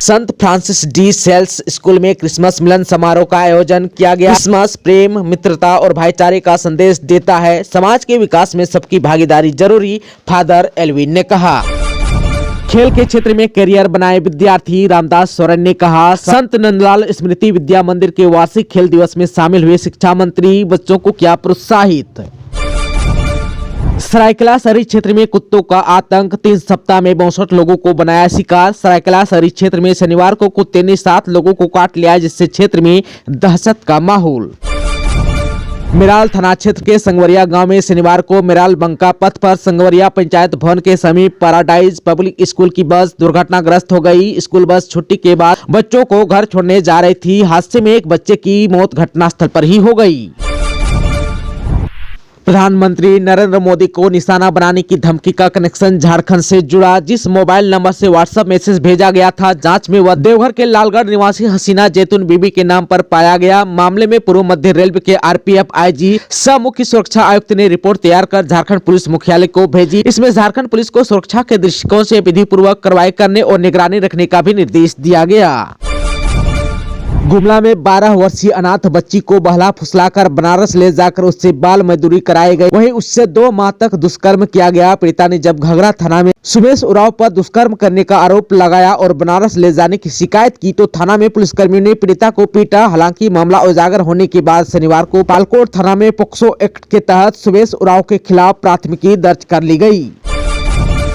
संत Francis de sales school में Christmas मिलन समारोह का आयोजन किया गया। क्रिसमस प्रेम, मित्रता और भाईचारे का संदेश देता है। समाज के विकास में सबकी भागीदारी जरूरी, फादर एल्विन ने कहा। खेल के क्षेत्र में करियर बनाए विद्यार्थी रामदास सोरेन ने कहा। संत नंदलाल स्मृति विद्या मंदिर के वार्षिक खेल दिवस में शामिल हुए शिक्षा मंत्री बच्चों को किया प्रोत्साहित। सरायकेला शहरी क्षेत्र में कुत्तों का आतंक, 3 सप्ताह में 62 लोगों को बनाया शिकार। सरायकेला शहरी क्षेत्र में शनिवार को कुत्ते ने 7 लोगों को काट लिया, जिससे क्षेत्र में दहशत का माहौल। मेराल थाना क्षेत्र के संगवरिया गांव में शनिवार को मेराल बंका पथ पर संगवरिया पंचायत भवन के समीप पैराडाइज पब्लिक स्कूल की बस दुर्घटनाग्रस्त हो गई। स्कूल बस छुट्टी के बाद बच्चों को घर छोड़ने जा रही थी। हादसे में एक बच्चे की मौत घटनास्थल पर ही हो गई। प्रधानमंत्री नरेंद्र मोदी को निशाना बनाने की धमकी का कनेक्शन झारखंड से जुड़ा। जिस मोबाइल नंबर से व्हाट्सएप मैसेज भेजा गया था, जांच में वह देवघर के लालगढ़ निवासी हसीना जैतून बीबी के नाम पर पाया गया। मामले में पूर्व मध्य रेलवे के आरपीएफ आईजी सह मुख्य सुरक्षा आयुक्त ने रिपोर्ट तैयार कर झारखंड पुलिस मुख्यालय को भेजी। इसमें झारखंड पुलिस को सुरक्षा के दृष्टिकोण से विधि पूर्वक कार्रवाई करने और निगरानी रखने का भी निर्देश दिया गया। गुमला में 12 वर्षीय अनाथ बच्ची को बहला फुसलाकर बनारस ले जाकर उससे बाल मजदूरी कराई गई। वहीं उससे 2 माह तक दुष्कर्म किया गया। पीड़िता ने जब घघरा थाना में सुमेश उरांव पर दुष्कर्म करने का आरोप लगाया और बनारस ले जाने की शिकायत की, तो थाना में पुलिसकर्मियों ने पीड़िता को पीटा। हालांकि मामला उजागर होने के बाद शनिवार को पालकोट थाना में पोक्सो एक्ट के तहत सुमेश उरांव के खिलाफ प्राथमिकी दर्ज कर ली गई।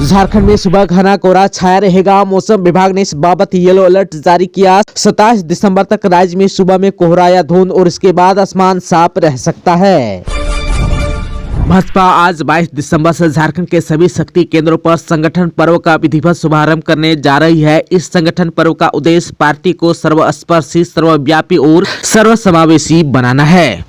झारखंड में सुबह घना कोहरा छाया रहेगा। मौसम विभाग ने इस बाबत येलो अलर्ट जारी किया। 27 दिसंबर तक राज्य में सुबह में कोहरा या धुंध और इसके बाद आसमान साफ रह सकता है। भाजपा आज 22 दिसंबर से झारखंड के सभी शक्ति केंद्रों पर संगठन पर्व का विधिवत शुभारंभ करने जा रही है। इस संगठन पर्व का उद्देश्य पार्टी को सर्वस्पर्शी, सर्वव्यापी और सर्वसमावेशी बनाना है।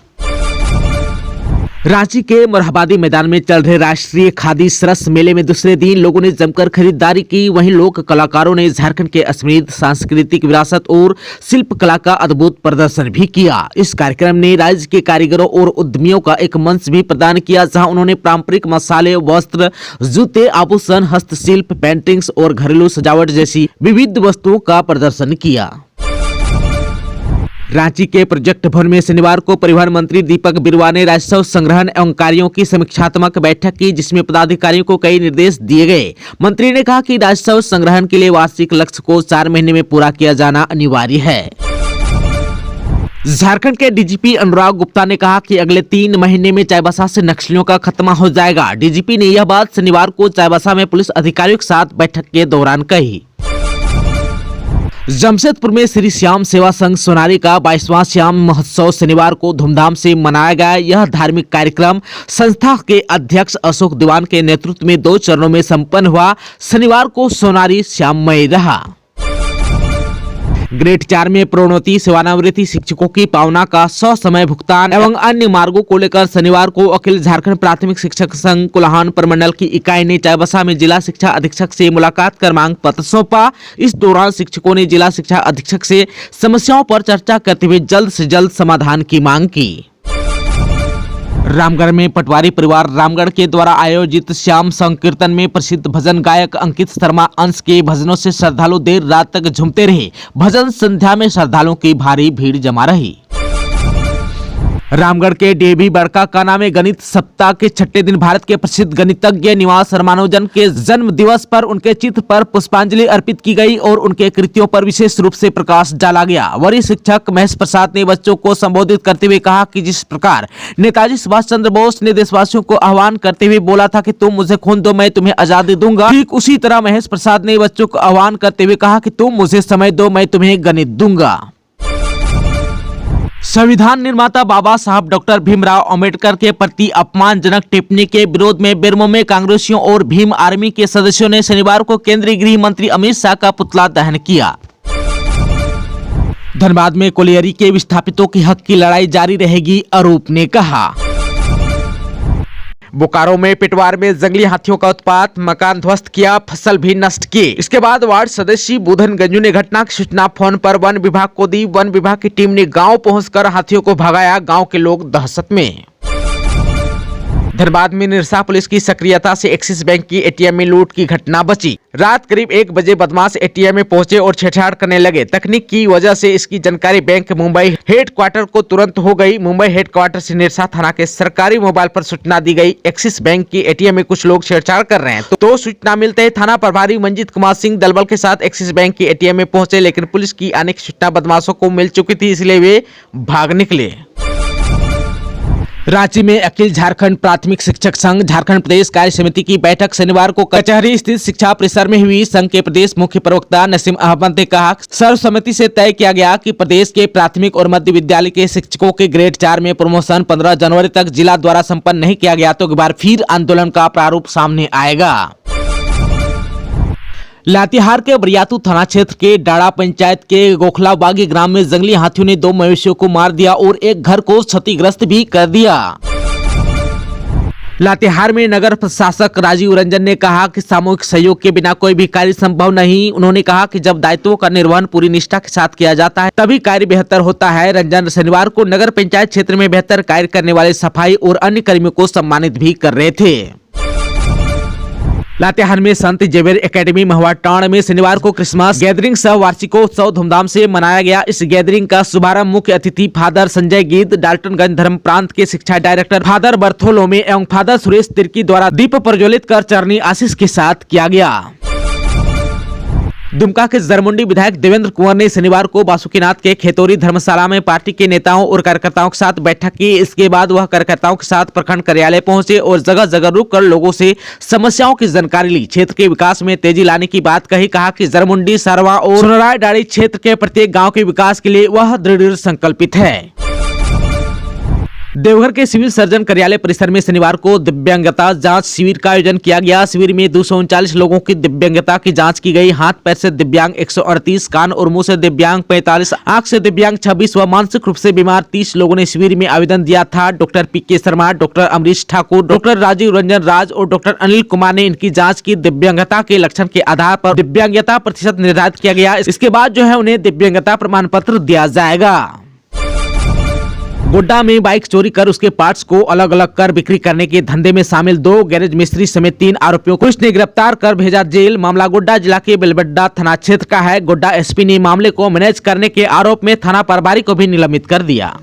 रांची के मोरहाबादी मैदान में चल रहे राष्ट्रीय खादी सरस मेले में दूसरे दिन लोगों ने जमकर खरीदारी की। वहीं लोक कलाकारों ने झारखंड के समृद्ध सांस्कृतिक विरासत और शिल्प कला का अद्भुत प्रदर्शन भी किया। इस कार्यक्रम ने राज्य के कारीगरों और उद्यमियों का एक मंच भी प्रदान किया, जहां उन्होंने पारंपरिक मसाले, वस्त्र, जूते, आभूषण, हस्तशिल्प, पेंटिंग्स और घरेलू सजावट जैसी विविध वस्तुओं का प्रदर्शन किया। रांची के प्रोजेक्ट भवन में शनिवार को परिवहन मंत्री दीपक बिरुवा ने राजस्व संग्रहण एवं कार्यों की समीक्षात्मक बैठक की, जिसमें पदाधिकारियों को कई निर्देश दिए गए। मंत्री ने कहा कि राजस्व संग्रहण के लिए वार्षिक लक्ष्य को 4 महीने में पूरा किया जाना अनिवार्य है। झारखंड के डीजीपी अनुराग गुप्ता ने कहा कि अगले 3 महीने में चाईबासा से नक्सलियों का खात्मा हो जाएगा। डीजीपी ने यह बात शनिवार को चाईबासा में पुलिस अधिकारियों के साथ बैठक के दौरान कही। जमशेदपुर में श्री श्याम सेवा संघ सोनारी का 22वां श्याम महोत्सव शनिवार को धूमधाम से मनाया गया। यह धार्मिक कार्यक्रम संस्था के अध्यक्ष अशोक दीवान के नेतृत्व में 2 चरणों में संपन्न हुआ। शनिवार को सोनारी श्याममय रहा। ग्रेड 4 में प्रोन्नति सेवानिवृत्ति शिक्षकों की पावना का ससमय भुगतान एवं अन्य मार्गों को लेकर शनिवार को अखिल झारखंड प्राथमिक शिक्षक संघ कोल्हान प्रमंडल की इकाई ने चाईबासा में जिला शिक्षा अधीक्षक से मुलाकात कर मांग पत्र सौंपा। इस दौरान शिक्षकों ने जिला शिक्षा अधीक्षक से समस्याओं पर चर्चा करते हुए जल्द से जल्द समाधान की मांग की। रामगढ़ में पटवारी परिवार रामगढ़ के द्वारा आयोजित श्याम संकीर्तन में प्रसिद्ध भजन गायक अंकित शर्मा अंश के भजनों से श्रद्धालु देर रात तक झूमते रहे। भजन संध्या में श्रद्धालुओं की भारी भीड़ जमा रही। रामगढ़ के डीएवी बड़का काना में गणित सप्ताह के 6ठे दिन भारत के प्रसिद्ध गणितज्ञ निवास रामानुजन के जन्म दिवस पर उनके चित्र पर पुष्पांजलि अर्पित की गई और उनके कृतियों पर विशेष रूप से प्रकाश डाला गया। वरिष्ठ शिक्षक महेश प्रसाद ने बच्चों को संबोधित करते हुए कहा कि जिस प्रकार नेताजी सुभाष चंद्र बोस ने देशवासियों को आह्वान करते हुए बोला था कि तुम मुझे खून दो, मैं तुम्हें आजादी दूंगा, ठीक उसी तरह महेश प्रसाद ने बच्चों को आह्वान करते हुए कहा कि तुम मुझे समय दो, मैं तुम्हें गणित दूंगा। संविधान निर्माता बाबा साहब डॉक्टर भीमराव अंबेडकर के प्रति अपमानजनक टिप्पणी के विरोध में बेरमो में कांग्रेसियों और भीम आर्मी के सदस्यों ने शनिवार को केंद्रीय गृह मंत्री अमित शाह का पुतला दहन किया। धनबाद में कोलियरी के विस्थापितों के हक की लड़ाई जारी रहेगी, अरूप ने कहा। बोकारो में पिटवार में जंगली हाथियों का उत्पात, मकान ध्वस्त किया, फसल भी नष्ट की। इसके बाद वार्ड सदस्य बुधन गंजू ने घटना की सूचना फोन पर वन विभाग को दी। वन विभाग की टीम ने गांव पहुंचकर हाथियों को भगाया। गांव के लोग दहशत में। धनबाद में निरसा पुलिस की सक्रियता से एक्सिस बैंक की एटीएम में लूट की घटना बची। रात करीब 1 बजे बदमाश एटीएम में पहुंचे और छेड़छाड़ करने लगे। तकनीक की वजह से इसकी जानकारी बैंक मुंबई हेडक्वार्टर को तुरंत हो गई। मुंबई हेडक्वार्टर से निरसा थाना के सरकारी मोबाइल पर सूचना दी गई, एक्सिस बैंक की एटीएम में कुछ लोग छेड़छाड़ कर रहे हैं। तो सूचना मिलते ही थाना प्रभारी मंजीत कुमार सिंह दलबल के साथ एक्सिस बैंक की एटीएम में पहुंचे, लेकिन पुलिस की आने की सूचना बदमाशों को मिल चुकी थी, इसलिए वे भाग निकले। रांची में अखिल झारखंड प्राथमिक शिक्षक संघ झारखंड प्रदेश कार्य समिति की बैठक शनिवार को कचहरी स्थित शिक्षा परिसर में हुई। संघ के प्रदेश मुख्य प्रवक्ता नसीम अहमद ने कहा, सर्वसम्मति से तय किया गया कि प्रदेश के प्राथमिक और मध्य विद्यालय के शिक्षकों के ग्रेड 4 में प्रमोशन 15 जनवरी तक जिला द्वारा संपन्न नहीं किया गया तो एक बार फिर आंदोलन का प्रारूप सामने आएगा। लातेहार के बरियातू थाना क्षेत्र के डाड़ा पंचायत के गोखला बागी ग्राम में जंगली हाथियों ने 2 मवेशियों को मार दिया और एक घर को क्षतिग्रस्त भी कर दिया। लातेहार में नगर प्रशासक राजीव रंजन ने कहा कि सामूहिक सहयोग के बिना कोई भी कार्य संभव नहीं। उन्होंने कहा कि जब दायित्वों का निर्वहन पूरी निष्ठा के साथ किया जाता है तभी कार्य बेहतर होता है। रंजन शनिवार को नगर पंचायत क्षेत्र में बेहतर कार्य करने वाले सफाई और अन्य कर्मियों को सम्मानित भी कर रहे थे। लातेहार में संत जेवियर एकेडमी महुआटांड़ में शनिवार को क्रिसमस गैदरिंग सह वार्षिकोत्सव धूमधाम से मनाया गया। इस गैदरिंग का शुभारंभ मुख्य अतिथि फादर संजय गीत, डाल्टनगंज धर्म प्रांत के शिक्षा डायरेक्टर फादर बर्थोलोमे एवं फादर सुरेश तिर्की द्वारा दीप प्रज्वलित कर चरणी आशीष के साथ किया गया। दुमका के जरमुंडी विधायक देवेंद्र कुंवर ने शनिवार को बासुकीनाथ के खेतौरी धर्मशाला में पार्टी के नेताओं और कार्यकर्ताओं के साथ बैठक की। इसके बाद वह कार्यकर्ताओं के साथ प्रखंड कार्यालय पहुंचे और जगह जगह रुककर लोगों से समस्याओं की जानकारी ली। क्षेत्र के विकास में तेजी लाने की बात कही। कहा कि जरमुंडी, सरवा और सोनराय डाड़ी क्षेत्र के प्रत्येक गाँव के विकास के लिए वह दृढ़ संकल्पित है। देवघर के सिविल सर्जन कार्यालय परिसर में शनिवार को दिव्यांगता जांच शिविर का आयोजन किया गया। शिविर में 239 लोगों की दिव्यांगता की जांच की गई। हाथ पैर से दिव्यांग 138, कान और मुंह से दिव्यांग 45, आंख से दिव्यांग 26 व मानसिक रूप से बीमार 30 लोगों ने शिविर में आवेदन दिया था। डॉक्टर पीके शर्मा, डॉक्टर अमरीश ठाकुर, डॉक्टर राजीव रंजन राज और डॉक्टर अनिल कुमार ने इनकी जाँच की। दिव्यांगता के लक्षण के आधार पर दिव्यांगता प्रतिशत निर्धारित किया गया। इसके बाद जो है उन्हें दिव्यांगता प्रमाण पत्र दिया जाएगा। गोड्डा में बाइक चोरी कर उसके पार्ट्स को अलग अलग कर बिक्री करने के धंधे में शामिल 2 गैरेज मिस्त्री समेत 3 आरोपियों को पुलिस ने गिरफ्तार कर भेजा जेल। मामला गोड्डा जिला के बेलबड्डा थाना क्षेत्र का है। गोड्डा एसपी ने मामले को मैनेज करने के आरोप में थाना प्रभारी को भी निलंबित कर दिया।